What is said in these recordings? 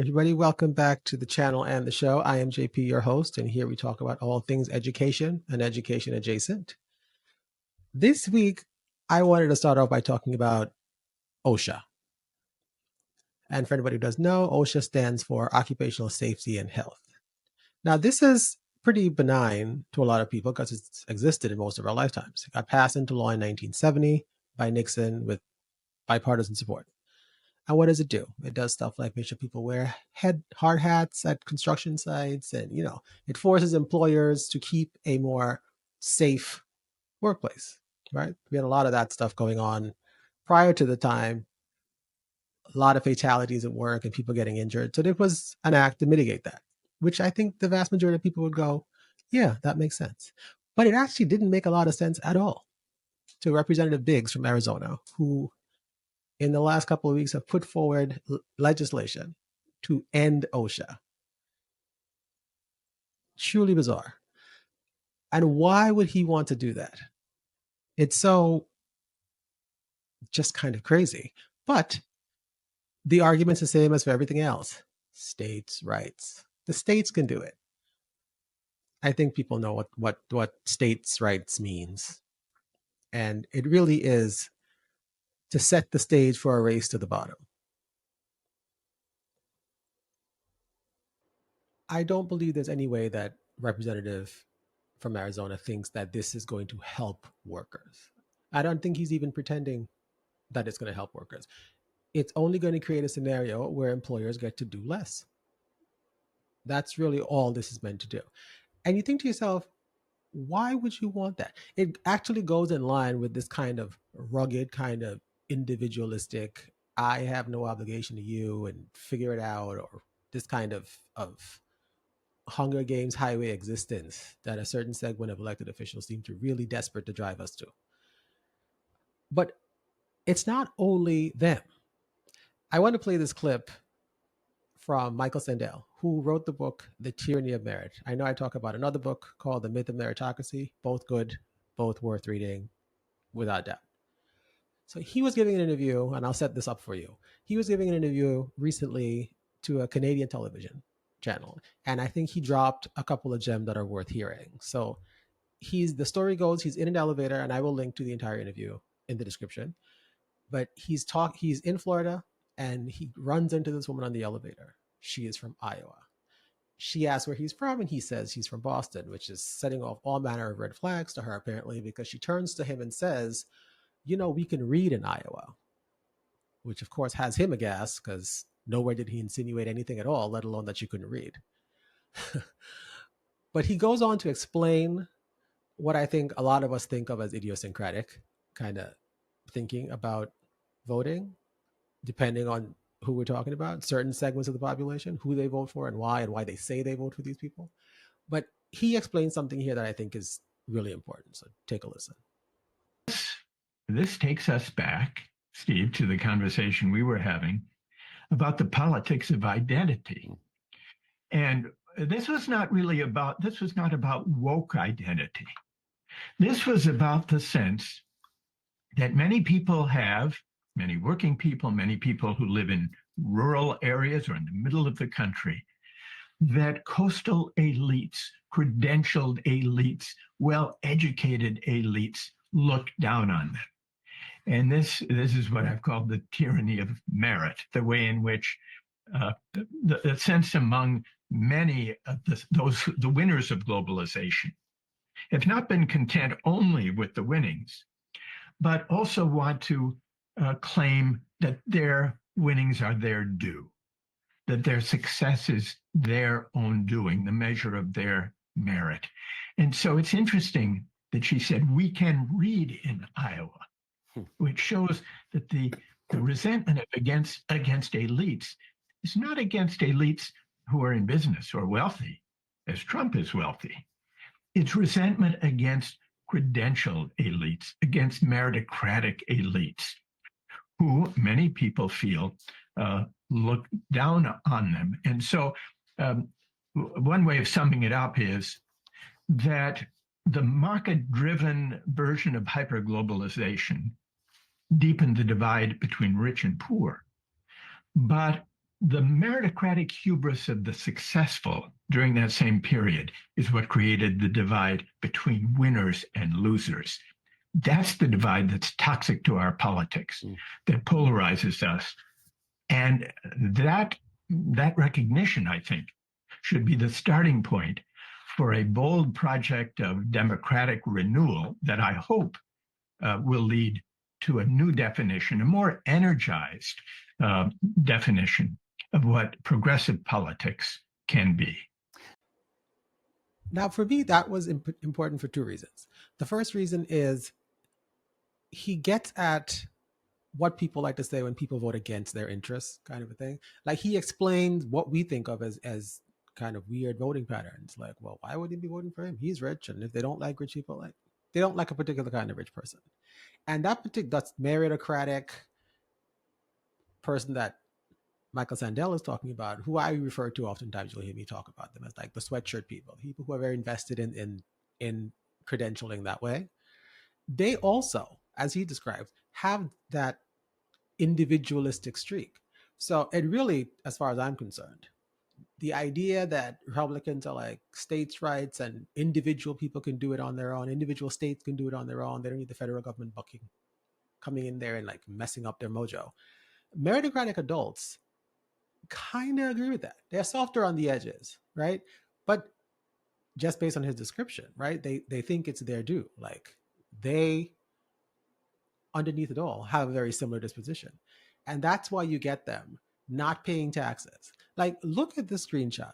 everybody. Welcome back to the channel and the show. I am JP, your host, and here we talk about all things education and education adjacent. This week, I wanted to start off by talking about OSHA. And for anybody who doesn't know, OSHA stands for Occupational Safety and Health. Now, this is pretty benign to a lot of people because it's existed in most of our lifetimes. It got passed into law in 1970 by Nixon with bipartisan support. And what does it do? It does stuff like make sure people wear hard hats at construction sites, and it forces employers to keep a more safe workplace. Right? We had a lot of that stuff going on prior to the time. A lot of fatalities at work and people getting injured. So it was an act to mitigate that, which I think the vast majority of people would go, yeah, that makes sense. But it actually didn't make a lot of sense at all to Representative Biggs from Arizona, who in the last couple of weeks have put forward legislation to end OSHA. Truly bizarre. And why would he want to do that? It's so just kind of crazy. But the argument's the same as for everything else. States' rights. The states can do it. I think people know what states' rights means. And it really is to set the stage for a race to the bottom. I don't believe there's any way that Representative from Arizona thinks that this is going to help workers. I don't think he's even pretending that it's going to help workers. It's only going to create a scenario where employers get to do less. That's really all this is meant to do. And you think to yourself, why would you want that? It actually goes in line with this kind of rugged, kind of individualistic, I have no obligation to you and figure it out, or this kind of Hunger Games highway existence that a certain segment of elected officials seem to really desperate to drive us to. But it's not only them. I want to play this clip from Michael Sandel, who wrote the book, The Tyranny of Merit. I know I talk about another book called The Myth of Meritocracy, both good, both worth reading, without doubt. So he was giving an interview, and I'll set this up for you. He was giving an interview recently to a Canadian television channel, and I think he dropped a couple of gems that are worth hearing. So the story goes, he's in an elevator, and I will link to the entire interview in the description. But he's in Florida, and he runs into this woman on the elevator. She is from Iowa. She asks where he's from, and he says he's from Boston, which is setting off all manner of red flags to her, apparently, because she turns to him and says, we can read in Iowa, which of course has him aghast because nowhere did he insinuate anything at all, let alone that you couldn't read. But he goes on to explain what I think a lot of us think of as idiosyncratic kind of thinking about voting, depending on who we're talking about, certain segments of the population, who they vote for and why they say they vote for these people. But he explains something here that I think is really important. So take a listen. This takes us back, Steve, to the conversation we were having about the politics of identity. And this was not about woke identity. This was about the sense that many people have, many working people, many people who live in rural areas or in the middle of the country, that coastal elites, credentialed elites, well-educated elites look down on them. And this is what I've called the tyranny of merit, the way in which the sense among many of the winners of globalization have not been content only with the winnings, but also want to claim that their winnings are their due, that their success is their own doing, the measure of their merit. And so it's interesting that she said, we can read in Iowa, which shows that the resentment against elites is not against elites who are in business or wealthy, as Trump is wealthy. It's resentment against credentialed elites, against meritocratic elites, who many people feel look down on them. And so one way of summing it up is that the market-driven version of hyperglobalization deepened the divide between rich and poor. But the meritocratic hubris of the successful during that same period is what created the divide between winners and losers. That's the divide that's toxic to our politics, Mm. that polarizes us. And that recognition, I think, should be the starting point for a bold project of democratic renewal that I hope will lead to a new definition, a more energized uh, definition of what progressive politics can be. Now, for me, that was important for two reasons. The first reason is he gets at what people like to say when people vote against their interests, kind of a thing. Like he explains what we think of as kind of weird voting patterns. Like, well, why would they be voting for him? He's rich, and if they don't like rich people, like they don't like a particular kind of rich person. And that particular that's meritocratic person that Michael Sandel is talking about, who I refer to oftentimes, you'll hear me talk about them as like the sweatshirt people who are very invested in credentialing that way. They also, as he describes, have that individualistic streak. So it really, as far as I'm concerned, the idea that Republicans are like states' rights and individual people can do it on their own, individual states can do it on their own. They don't need the federal government bucking coming in there and like messing up their mojo. Meritocratic adults kind of agree with that. They're softer on the edges, right? But just based on his description, right? They think it's their due. Like they underneath it all have a very similar disposition. And that's why you get them not paying taxes. Like look at this screenshot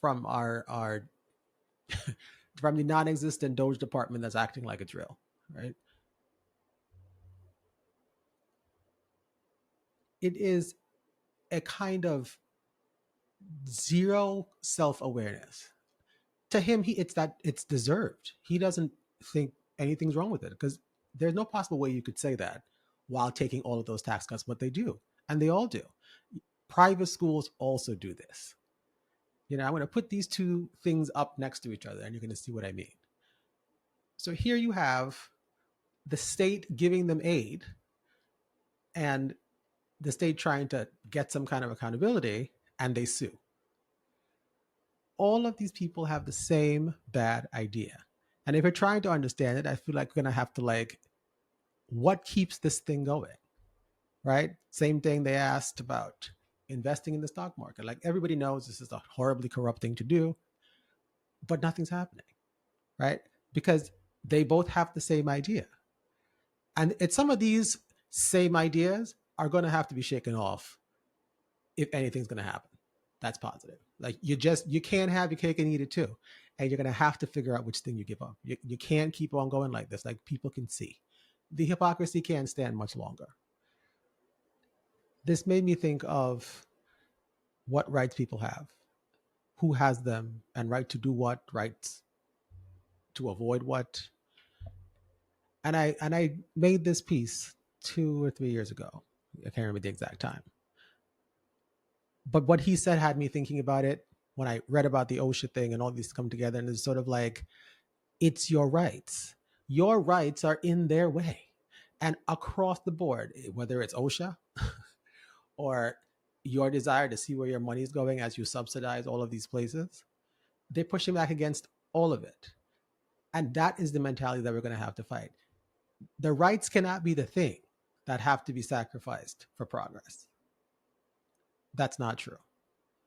from our from the non-existent Doge department that's acting like it's real, right? It is a kind of zero self-awareness. To him, it's deserved. He doesn't think anything's wrong with it because there's no possible way you could say that while taking all of those tax cuts, but they do, and they all do. Private schools also do this. I'm going to put these two things up next to each other, and you're going to see what I mean. So here you have the state giving them aid, and the state trying to get some kind of accountability, and they sue. All of these people have the same bad idea. And if you're trying to understand it, I feel like we're going to have to like, what keeps this thing going? Right? Same thing they asked about investing in the stock market. Like everybody knows this is a horribly corrupt thing to do, but nothing's happening, right? Because they both have the same idea. And it's some of these same ideas are going to have to be shaken off if anything's going to happen. That's positive. Like you can't have your cake and eat it too. And you're going to have to figure out which thing you give up. You can't keep on going like this. Like people can see. The hypocrisy can't stand much longer. This made me think of what rights people have, who has them, and right to do what, rights to avoid what. And I made this piece 2 or 3 years ago. I can't remember the exact time. But what he said had me thinking about it when I read about the OSHA thing and all these come together. And it's sort of like, it's your rights. Your rights are in their way. And across the board, whether it's OSHA or your desire to see where your money is going as you subsidize all of these places, they're pushing back against all of it. And that is the mentality that we're going to have to fight. The rights cannot be the thing that have to be sacrificed for progress. That's not true.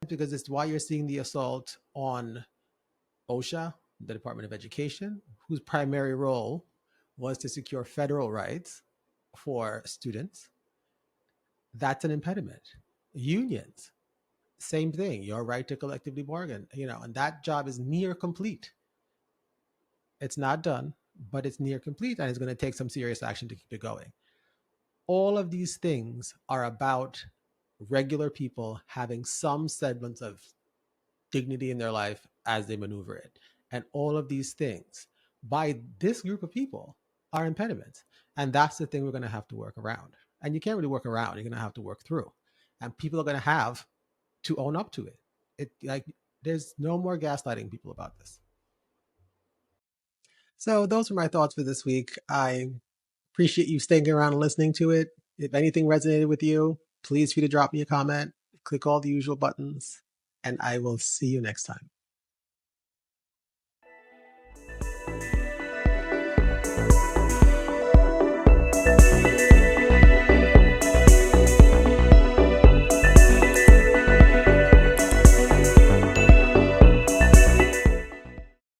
Because it's why you're seeing the assault on OSHA, the Department of Education, whose primary role was to secure federal rights for students. That's an impediment. Unions, same thing, your right to collectively bargain, and that job is near complete. It's not done, but it's near complete, and it's going to take some serious action to keep it going. All of these things are about regular people having some semblance of dignity in their life as they maneuver it. And all of these things by this group of people are impediments. And that's the thing we're going to have to work around. And you can't really work around, you're going to have to work through. And people are going to have to own up to it. Like there's no more gaslighting people about this. So those are my thoughts for this week. I appreciate you staying around and listening to it. If anything resonated with you, Please feel free to drop me a comment, click all the usual buttons, and I will see you next time.